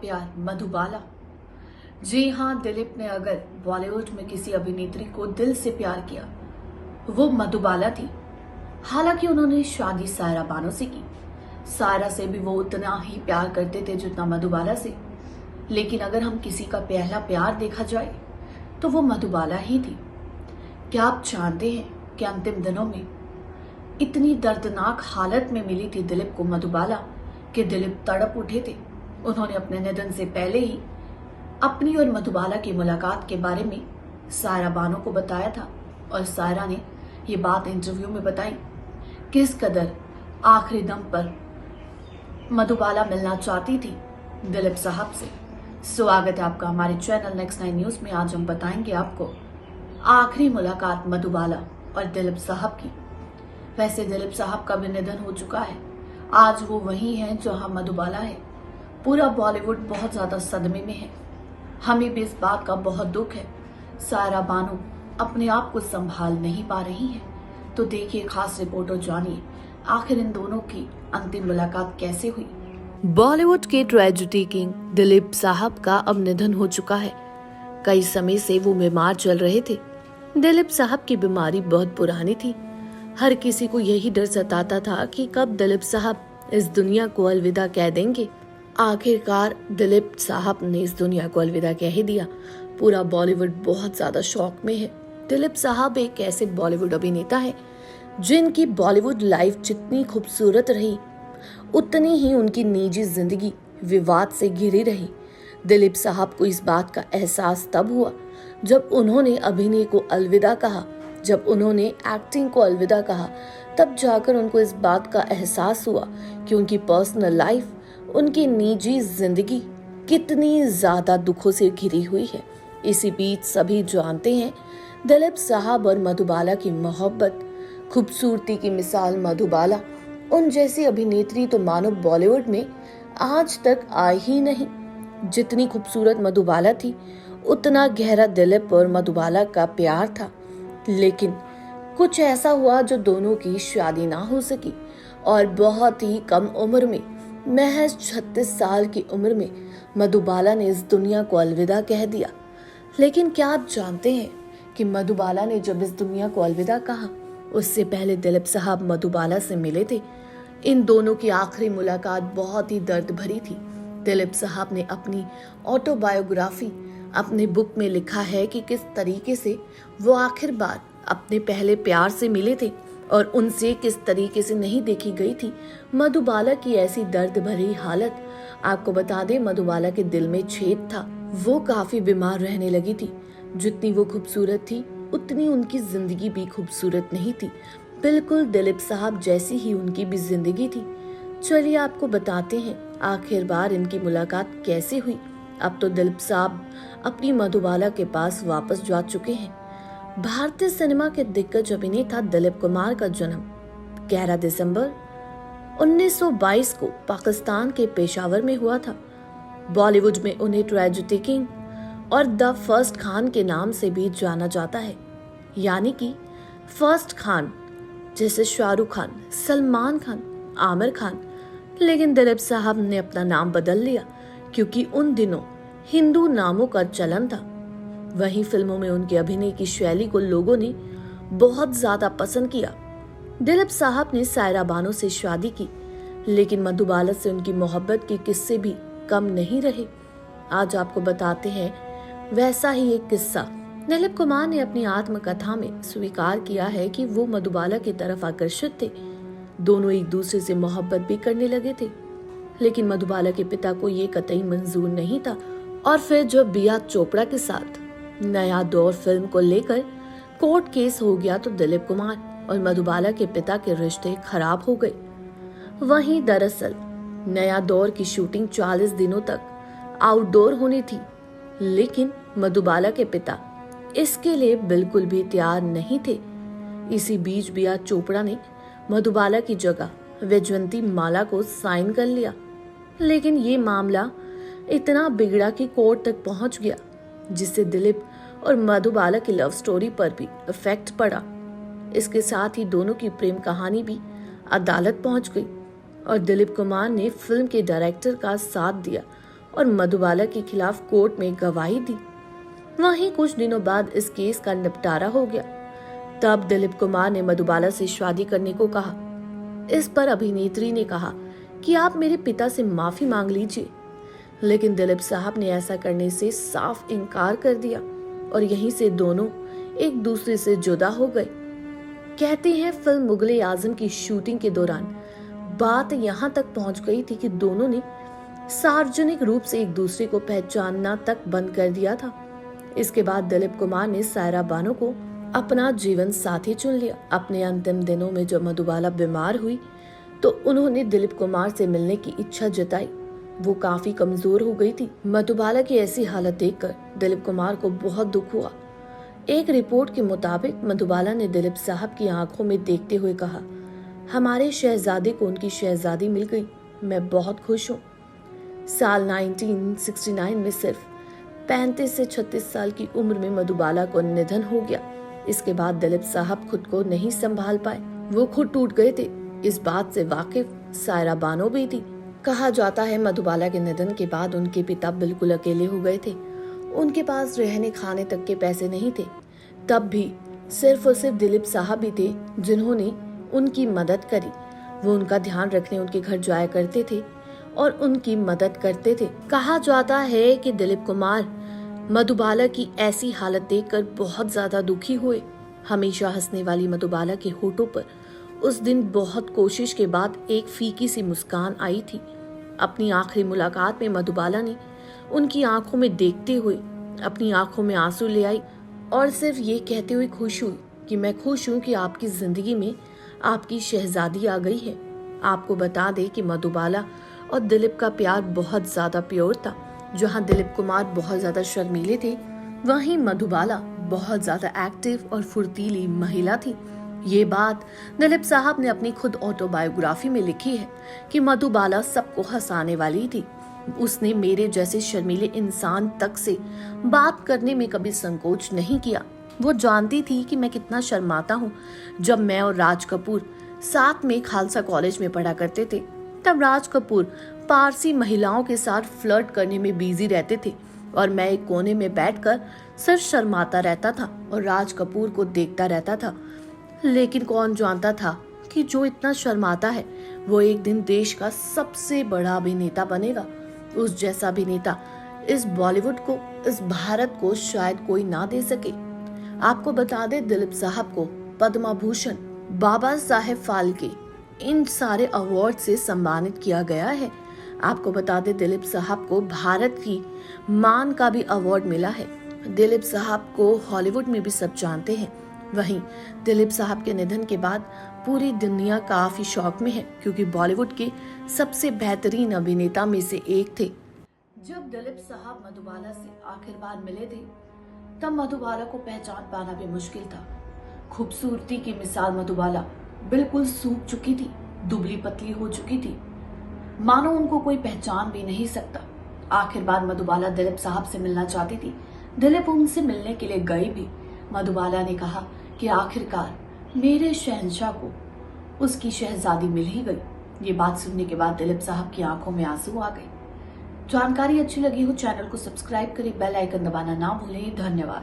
प्यार मधुबाला। जी हाँ, दिलीप ने अगर बॉलीवुड में किसी अभिनेत्री को दिल से प्यार किया वो मधुबाला थी। हालांकि उन्होंने शादी सायरा बानो से की। सायरा से भी वो उतना ही प्यार करते थे जितना मधुबाला से। लेकिन अगर हम किसी का पहला प्यार देखा जाए तो वो मधुबाला ही थी। क्या आप जानते हैं कि अंतिम दिनों में इतनी दर्दनाक हालत में मिली थी दिलीप को मधुबाला कि दिलीप तड़प उठे थे। उन्होंने अपने निधन से पहले ही अपनी और मधुबाला की मुलाकात के बारे में सायरा बानो को बताया था और सायरा ने ये बात इंटरव्यू में बताई। किस कदर आखिरी दम पर मधुबाला मिलना चाहती थी दिलीप साहब से। स्वागत है आपका हमारे चैनल नेक्स्ट 9 न्यूज में। आज हम बताएंगे आपको आखिरी मुलाकात मधुबाला और दिलीप साहब की। वैसे दिलीप साहब का भी निधन हो चुका है। आज वो वही हैं जहां मधुबाला है। पूरा बॉलीवुड बहुत ज्यादा सदमे में है। हमें भी इस बात का बहुत दुख है। सायरा बानो अपने आप को संभाल नहीं पा रही है। तो देखिए खास रिपोर्ट और जानिए आखिर इन दोनों की अंतिम मुलाकात कैसे हुई। बॉलीवुड के ट्रेजेडी किंग दिलीप साहब का अब निधन हो चुका है। कई समय से वो बीमार चल रहे थे। दिलीप साहब की बीमारी बहुत पुरानी थी। हर किसी को यही डर सताता था कि कब दिलीप साहब इस दुनिया को अलविदा कह देंगे। आखिरकार दिलीप साहब ने इस दुनिया को अलविदा कह ही दिया। पूरा बॉलीवुड बहुत ज्यादा शौक में है। दिलीप साहब एक ऐसे बॉलीवुड अभिनेता है जिनकी बॉलीवुड लाइफ जितनी खूबसूरत रही उतनी ही उनकी निजी जिंदगी विवाद से घिरी रही। दिलीप साहब को इस बात का एहसास तब हुआ जब उन्होंने अभिनय को अलविदा कहा। जब उन्होंने एक्टिंग को अलविदा कहा तब जाकर उनको इस बात का एहसास हुआ कि उनकी पर्सनल लाइफ, उनकी निजी जिंदगी कितनी ज्यादा दुखों से घिरी हुई है। इसी बीच सभी जानते हैं दिलीप साहब और मधुबाला की मोहब्बत। खूबसूरती की मिसाल मधुबाला। उन जैसी अभिनेत्री तो मानो बॉलीवुड में आज तक आई ही नहीं। जितनी खूबसूरत मधुबाला थी उतना गहरा दिलीप और मधुबाला का प्यार था। लेकिन कुछ ऐसा हुआ जो दोनों की शादी ना हो सकी और बहुत ही कम उम्र में, महज 36 साल की उम्र में मधुबाला ने इस दुनिया को अलविदा कह दिया। लेकिन क्या आप जानते हैं कि मधुबाला ने जब इस दुनिया को अलविदा कहा उससे पहले दिलीप साहब मधुबाला से मिले थे। इन दोनों की आखिरी मुलाकात बहुत ही दर्द भरी थी। दिलीप साहब ने अपनी ऑटोबायोग्राफी अपने बुक में लिखा है कि किस तरीके से वो आखिर बार अपने पहले प्यार से मिले थे और उनसे किस तरीके से नहीं देखी गई थी मधुबाला की ऐसी दर्द भरी हालत। आपको बता दें मधुबाला के दिल में छेद था। वो काफी बीमार रहने लगी थी। जितनी वो खूबसूरत थी उतनी उनकी जिंदगी भी खूबसूरत नहीं थी। बिल्कुल दिलीप साहब जैसी ही उनकी भी जिंदगी थी। चलिए आपको बताते हैं आखिर बार इनकी मुलाकात कैसे हुई। अब तो दिलीप साहब अपनी मधुबाला के पास वापस जा चुके हैं। भारतीय सिनेमा के दिग्गज अभिनेता दिलीप कुमार का जन्म 11 दिसंबर 1922 को पाकिस्तान के पेशावर में हुआ था। बॉलीवुड में उन्हें ट्रेजेडी किंग और द फर्स्ट खान के नाम से भी जाना जाता है। यानी कि फर्स्ट खान जैसे शाहरुख खान, सलमान खान, आमिर खान। लेकिन दिलीप साहब ने अपना नाम बदल लिया क्योंकि उन दिनों हिंदू नामों का चलन था। वहीं फिल्मों में उनके अभिनय की शैली को लोगों ने बहुत ज्यादा पसंद किया। दिलीप साहब ने सायरा बानो से शादी की लेकिन मधुबाला से उनकी मोहब्बत के किस्से भी कम नहीं रहे। आज आपको बताते हैं वैसा ही एक किस्सा। दिलीप कुमार ने अपनी आत्मकथा में स्वीकार किया है कि वो मधुबाला की तरफ आकर्षित थे। दोनों एक दूसरे से मोहब्बत भी करने लगे थे। लेकिन मधुबाला के पिता को ये कतई मंजूर नहीं था। और फिर जब बिया चोपड़ा के साथ नया दौर फिल्म को लेकर कोर्ट केस हो गया तो दिलीप कुमार और मधुबाला के पिता के रिश्ते खराब हो गए। वहीं दरअसल नया दौर की शूटिंग 40 दिनों तक आउटडोर होनी थी। लेकिन मधुबाला के पिता इसके लिए बिल्कुल भी तैयार नहीं थे। इसी बीच बिया चोपड़ा ने मधुबाला की जगह वैजयंती माला को साइन कर लिया। लेकिन ये मामला इतना बिगड़ा कि कोर्ट तक पहुंच गया जिससे दिलीप और मधुबाला की लव स्टोरी पर भी इफेक्ट पड़ा। इसके साथ ही दोनों की प्रेम कहानी भी अदालत पहुंच गई और दिलीप कुमार ने फिल्म के डायरेक्टर का साथ दिया और मधुबाला के खिलाफ कोर्ट में गवाही दी। वहीं कुछ दिनों बाद इस केस का निपटारा हो गया। तब दिलीप कुमार ने मधुबाला से शादी करने को कहा। इस पर अभिनेत्री ने कहा कि आप मेरे पिता से माफी मांग लीजिए, लेकिन दिलीप साहब ने ऐसा करने से साफ इनकार कर दिया और यहीं से दोनों एक दूसरे से जुदा हो गए। कहते हैं फिल्म मुगले आजम की शूटिंग के दौरान बात यहाँ तक पहुंच गई थी कि दोनों ने सार्वजनिक रूप से एक दूसरे को पहचानना तक बंद कर दिया था। इसके बाद दिलीप कुमार ने सायरा बानो को अपना जीवन साथी चुन लिया। अपने अंतिम दिनों में जब मधुबाला बीमार हुई तो उन्होंने दिलीप कुमार से मिलने की इच्छा जताई। वो काफी कमजोर हो गई थी। मधुबाला की ऐसी हालत देखकर दिलीप कुमार को बहुत दुख हुआ। एक रिपोर्ट के मुताबिक मधुबाला ने दिलीप साहब की आंखों में देखते हुए कहा, हमारे शहजादे को उनकी शहजादी मिल गई, मैं बहुत खुश हूँ। साल 1969 में सिर्फ 35 से 36 साल की उम्र में मधुबाला को निधन हो गया। इसके बाद दिलीप साहब खुद को नहीं संभाल पाए, वो खुद टूट गए थे। इस बात से वाकिफ सायरा बानो भी थी। कहा जाता है मधुबाला के निधन के बाद उनके पिता बिल्कुल अकेले हो गए थे। उनके पास रहने खाने तक के पैसे नहीं थे। तब भी सिर्फ और सिर्फ दिलीप साहब ही थे जिन्होंने उनकी मदद करी। वो उनका ध्यान रखने उनके घर जाया करते थे और उनकी मदद करते थे। कहा जाता है कि दिलीप कुमार मधुबाला की ऐसी हालत देखकर बहुत ज्यादा दुखी हुए। हमेशा हंसने वाली मधुबाला के होठों पर उस दिन बहुत कोशिश के बाद एक फीकी सी मुस्कान आई थी। अपनी आखिरी मुलाकात में मधुबाला ने उनकी आंखों में देखते हुए अपनी आंखों में आंसू ले आई और सिर्फ ये कहते हुए खुश हुई कि मैं खुश हूँ कि आपकी जिंदगी में आपकी शहजादी आ गई है। आपको बता दे कि मधुबाला और दिलीप का प्यार बहुत ज्यादा प्योर था। जहाँ दिलीप कुमार बहुत ज्यादा शर्मीले थे, वहीं मधुबाला बहुत ज्यादा एक्टिव और फुर्तीली महिला थी। ये बात दिलीप साहब ने अपनी खुद ऑटोबायोग्राफी में लिखी है कि मधुबाला सबको हंसाने वाली थी। उसने मेरे जैसे शर्मीले इंसान तक से बात करने में कभी संकोच नहीं किया। वो जानती थी कि मैं कितना शर्माता हूँ। जब मैं और राज कपूर साथ में खालसा कॉलेज में पढ़ा करते थे, तब राज कपूर पारसी महिलाओं के साथ फ्लर्ट करने में बिजी रहते थे और मैं एक कोने में बैठकर सिर्फ शर्माता रहता था और राज कपूर को देखता रहता था। लेकिन कौन जानता था कि जो इतना शर्माता है वो एक दिन देश का सबसे बड़ा अभिनेता बनेगा। उस जैसा अभिनेता इस बॉलीवुड को, इस भारत को शायद कोई ना दे सके। आपको बता दे दिलीप साहब को पद्म भूषण, बाबा साहेब फाल्के, इन सारे अवार्ड से सम्मानित किया गया है। आपको बता दे दिलीप साहब को भारत की मान का भी अवार्ड मिला है। दिलीप साहब को हॉलीवुड में भी सब जानते हैं। वहीं दिलीप साहब के निधन के बाद पूरी दुनिया काफी शौक में है, क्योंकि बॉलीवुड के सबसे बेहतरीन अभिनेता में से एक थे। जब दिलीप साहब मधुबाला से आखिर बार मिले थे, तब मधुबाला को पहचान पाना भी मुश्किल था। खूबसूरती की मिसाल मधुबाला बिल्कुल सूख चुकी थी, दुबली पतली हो चुकी थी, मानो उनको कोई पहचान भी नहीं सकता। आखिर बार मधुबाला दिलीप साहब से मिलना चाहती थी। दिलीप उनसे मिलने के लिए गए भी। मधुबाला ने कहा कि आखिरकार मेरे शहंशाह को उसकी शहजादी मिल ही गई। ये बात सुनने के बाद दिलीप साहब की आंखों में आंसू आ गए। जानकारी अच्छी लगी हो चैनल को सब्सक्राइब करें, बेल आइकन दबाना ना भूलें। धन्यवाद।